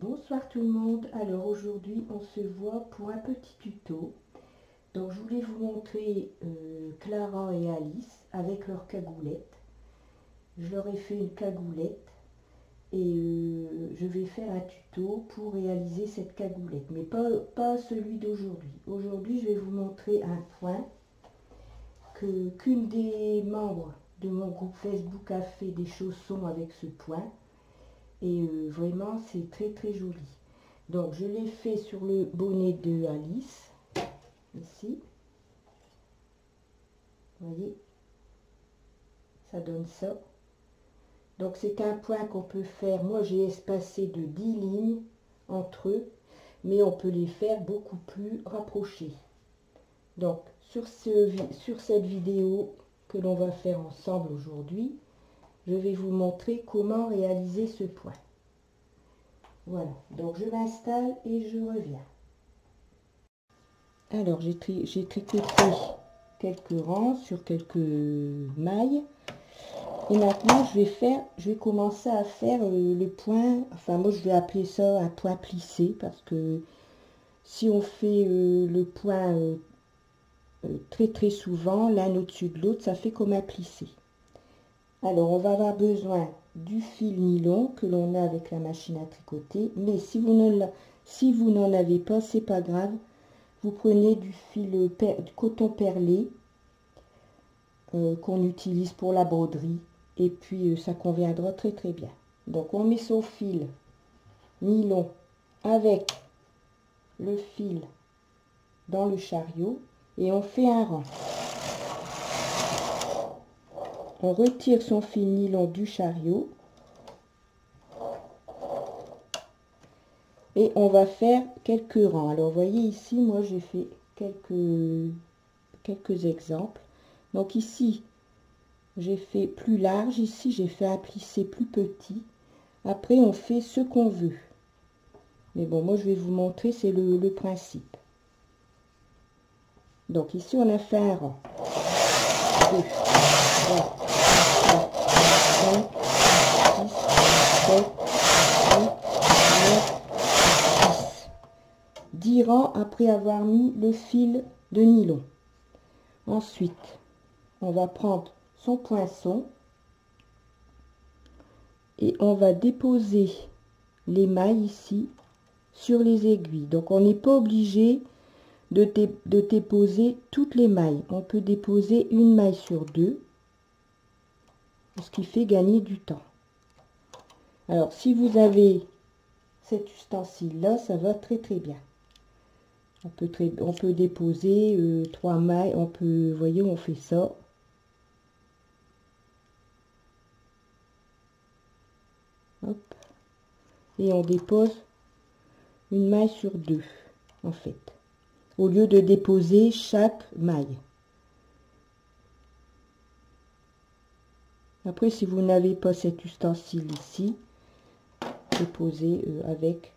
Bonsoir tout le monde. Alors aujourd'hui on se voit pour un petit tuto. Donc je voulais vous montrer Clara et Alice avec leur cagoulette. Je leur ai fait une cagoulette et je vais faire un tuto pour réaliser cette cagoulette, mais pas celui d'aujourd'hui. Aujourd'hui je vais vous montrer un point qu'une des membres de mon groupe Facebook a fait des chaussons avec ce point. Et vraiment c'est très joli. Donc je l'ai fait sur le bonnet de Alice, ici. Vous voyez, ça donne ça. Donc c'est un point qu'on peut faire, moi j'ai espacé de 10 lignes entre eux, mais on peut les faire beaucoup plus rapprochés. Donc sur cette vidéo que l'on va faire ensemble aujourd'hui, je vais vous montrer comment réaliser ce point. Voilà, donc je m'installe et je reviens. Alors j'ai tricoté quelques rangs sur quelques mailles. Et maintenant je vais commencer à faire le point, enfin moi je vais appeler ça un point plissé, parce que si on fait le point très souvent, l'un au-dessus de l'autre, ça fait comme un plissé. Alors, on va avoir besoin du fil nylon que l'on a avec la machine à tricoter. Mais si vous n'en avez pas, c'est pas grave. Vous prenez du fil du coton perlé qu'on utilise pour la broderie. Et puis, ça conviendra très bien. Donc, on met son fil nylon avec le fil dans le chariot et on fait un rang. On retire son fil nylon du chariot et on va faire quelques rangs. Alors, vous voyez ici, moi j'ai fait quelques exemples. Donc ici, j'ai fait plus large. Ici, j'ai fait un plissé plus petit. Après, on fait ce qu'on veut. Mais bon, moi je vais vous montrer, c'est le principe. Donc ici, on a fait un rang. 2, 3, 5, 6, 7, 8, 9, 10. 10 rangs après avoir mis le fil de nylon. Ensuite, on va prendre son poinçon et on va déposer les mailles ici sur les aiguilles. Donc, on n'est pas obligé de déposer toutes les mailles. On peut déposer une maille sur deux, ce qui fait gagner du temps. Alors, si vous avez cet ustensile-là, ça va très bien. On peut déposer 3 mailles. On peut, vous voyez, on fait ça. Hop. Et on dépose une maille sur deux, en fait, au lieu de déposer chaque maille. Après, si vous n'avez pas cet ustensile ici, déposez avec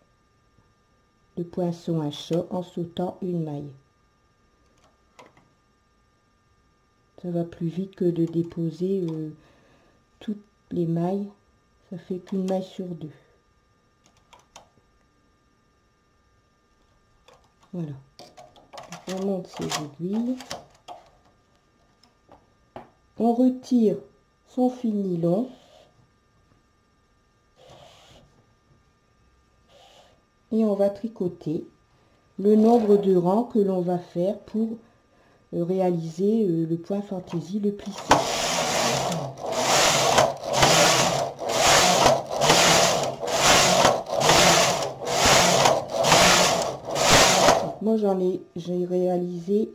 le poinçon à chat en sautant une maille. Ça va plus vite que de déposer toutes les mailles. Ça fait qu'une maille sur deux. Voilà. On monte ses aiguilles. On retire son fil nylon. Et on va tricoter le nombre de rangs que l'on va faire pour réaliser le point fantaisie, le plissé. Donc, moi j'ai réalisé,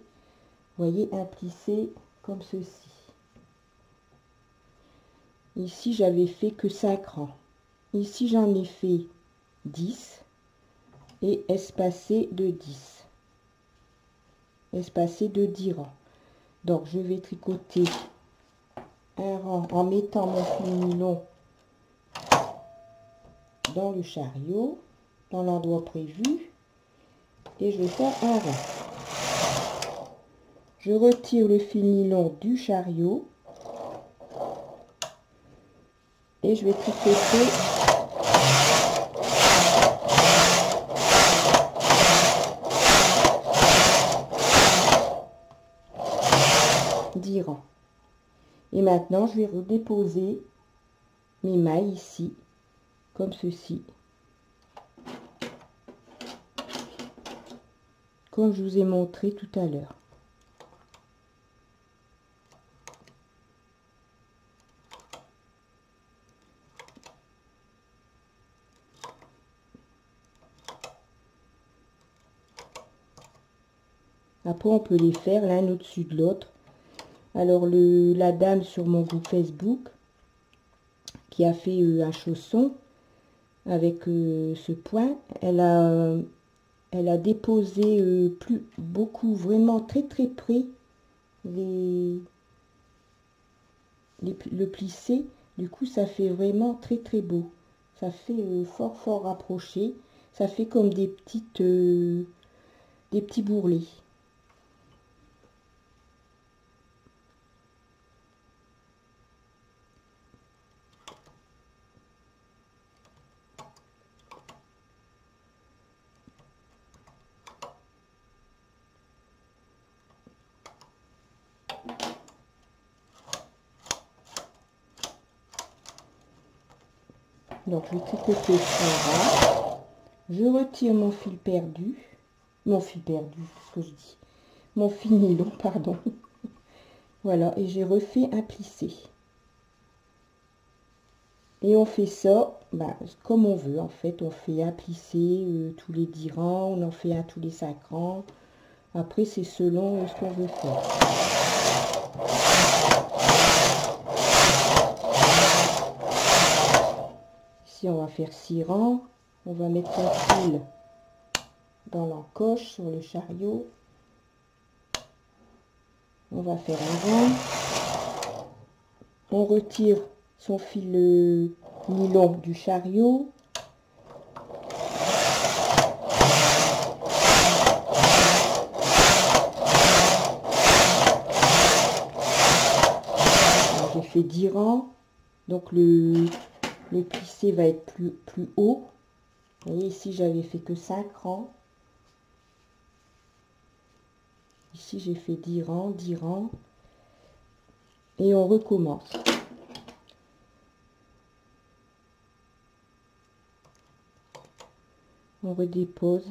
vous voyez, un plissé comme ceci. Ici j'avais fait que 5 rangs. Ici j'en ai fait 10. Et espacé de 10. Espacé de 10 rangs. Donc je vais tricoter un rang en mettant mon fil nylon dans le chariot, dans l'endroit prévu, et je vais faire un rang. Je retire le fil nylon du chariot et je vais tricoter 10 rangs. Et maintenant, je vais redéposer mes mailles ici, comme ceci. Comme je vous ai montré tout à l'heure. Après, on peut les faire l'un au-dessus de l'autre. Alors, la dame sur mon groupe Facebook qui a fait un chausson avec ce point, elle a déposé beaucoup, vraiment très très près le plissé. Du coup, ça fait vraiment très très beau. Ça fait fort rapproché. Ça fait comme des petits bourrelets. Donc, je tricote 100 rangs. Je retire mon fil perdu. Mon fil perdu, ce que je dis. Mon fil nylon, pardon. Voilà, et j'ai refait un plissé. Et on fait ça comme on veut. En fait, on fait un plissé tous les 10 rangs. On en fait un tous les 5 rangs. Après, c'est selon ce qu'on veut faire. Ici, on va faire 6 rangs. On va mettre un fil dans l'encoche sur le chariot. On va faire un rang. On retire son fil nylon du chariot. J'ai fait 10 rangs. Donc le plissé va être plus haut. Vous voyez, ici, j'avais fait que 5 rangs. Ici, j'ai fait 10 rangs, 10 rangs. Et on recommence. On redépose.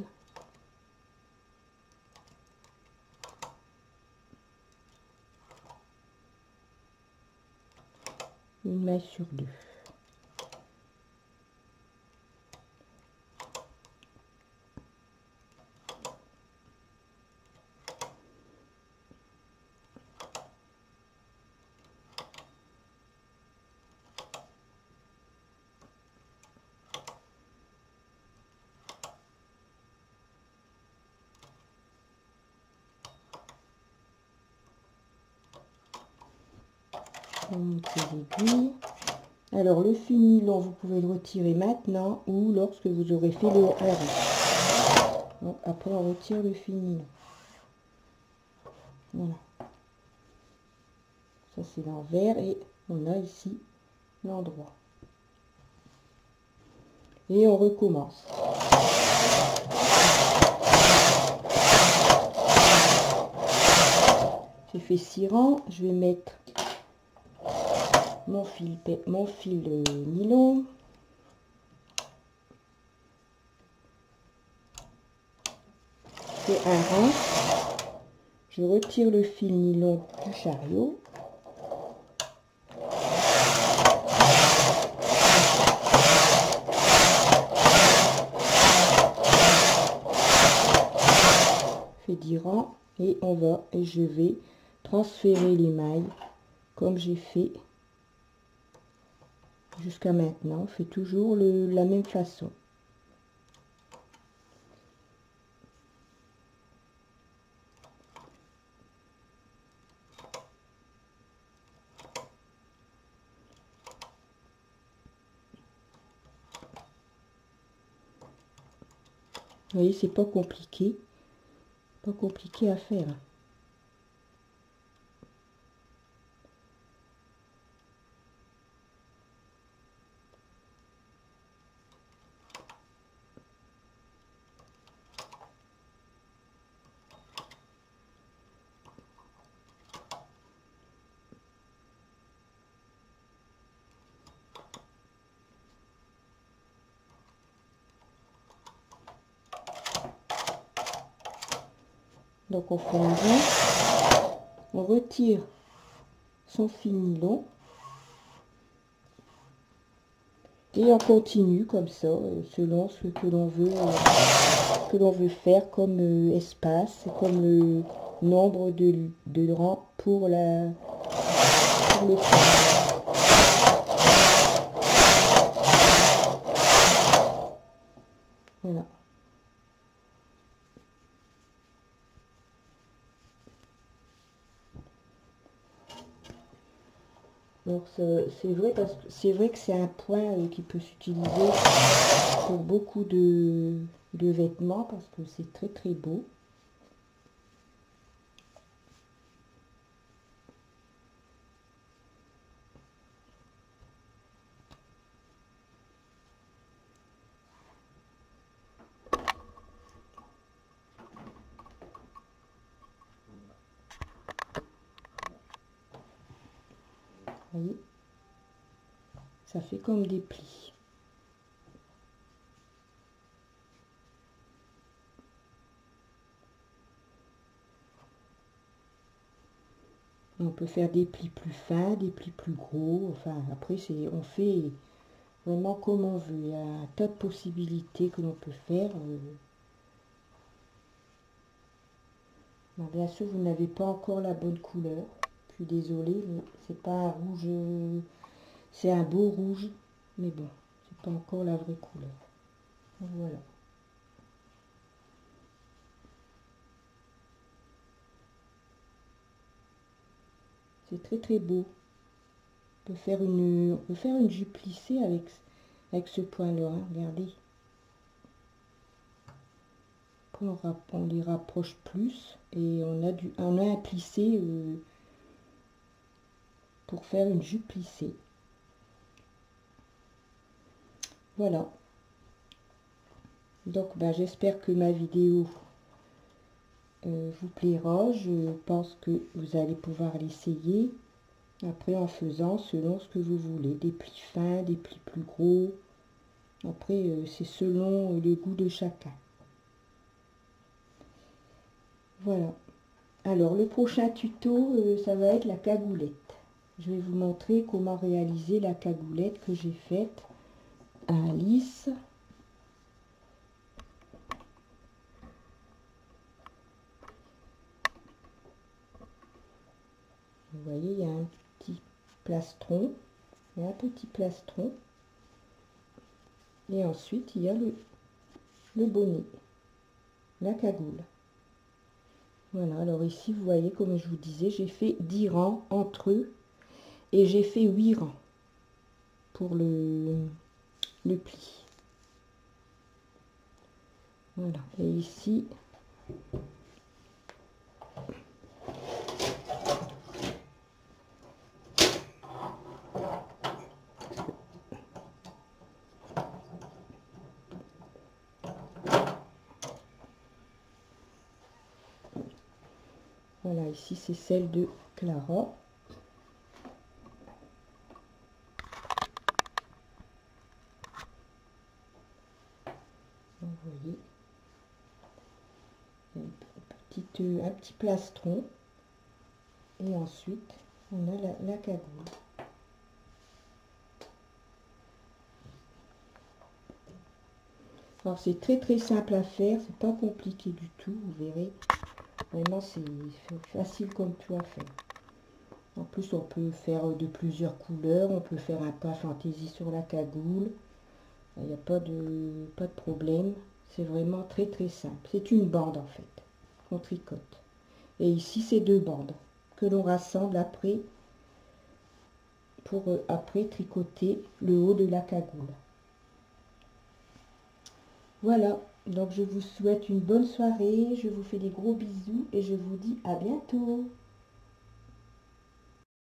Une maille sur 2. On monte les aiguilles. Alors le fil nylon, vous pouvez le retirer maintenant ou lorsque vous aurez fait le rang. Donc après on retire le fil nylon. Voilà. Ça c'est l'envers et on a ici l'endroit. Et on recommence. J'ai fait 6 rangs, je vais mettre mon fil nylon. Je fais un rang. Je retire le fil nylon du chariot. Je fais 10 rangs et je vais transférer les mailles comme j'ai fait jusqu'à maintenant. On fait toujours la même façon. Vous voyez, c'est pas compliqué à faire. Donc on fait un rond, on retire son fil nylon et on continue comme ça selon ce que l'on veut faire comme espace, comme le nombre de rangs pour le fond. Voilà. Donc c'est vrai que c'est un point qui peut s'utiliser pour beaucoup de vêtements parce que c'est très très beau. Vous voyez, ça fait comme des plis. On peut faire des plis plus fins, des plis plus gros. Enfin, après, on fait vraiment comme on veut. Il y a un tas de possibilités que l'on peut faire. Bien sûr, vous n'avez pas encore la bonne couleur. Je suis désolée, mais c'est pas un rouge. C'est un beau rouge, mais bon, c'est pas encore la vraie couleur. Voilà. C'est très très beau. On peut faire une jupe plissée avec ce point-là, hein, regardez. Après, on les rapproche plus et on a un plissé pour faire une jupe plissée. Voilà. Donc, j'espère que ma vidéo vous plaira. Je pense que vous allez pouvoir l'essayer. Après, en faisant selon ce que vous voulez. Des plis fins, des plis plus gros. Après, c'est selon le goût de chacun. Voilà. Alors, le prochain tuto, ça va être la cagoulette. Je vais vous montrer comment réaliser la cagoulette que j'ai faite à Alice. Vous voyez, il y a un petit plastron, et un petit plastron. Et ensuite, il y a le bonnet, la cagoule. Voilà, alors ici, vous voyez, comme je vous disais, j'ai fait 10 rangs entre eux. Et j'ai fait 8 rangs pour le pli. Voilà, et ici, voilà, ici c'est celle de Clara. Vous voyez, un petit plastron. Et ensuite, on a la cagoule. Alors c'est très très simple à faire, c'est pas compliqué du tout, vous verrez. Vraiment c'est facile comme tout à faire. En plus on peut faire de plusieurs couleurs, on peut faire un pas fantaisie sur la cagoule. Il n'y a pas de problème, c'est vraiment très très simple. C'est une bande en fait, qu'on tricote. Et ici c'est 2 bandes que l'on rassemble après pour après tricoter le haut de la cagoule. Voilà, donc je vous souhaite une bonne soirée, je vous fais des gros bisous et je vous dis à bientôt.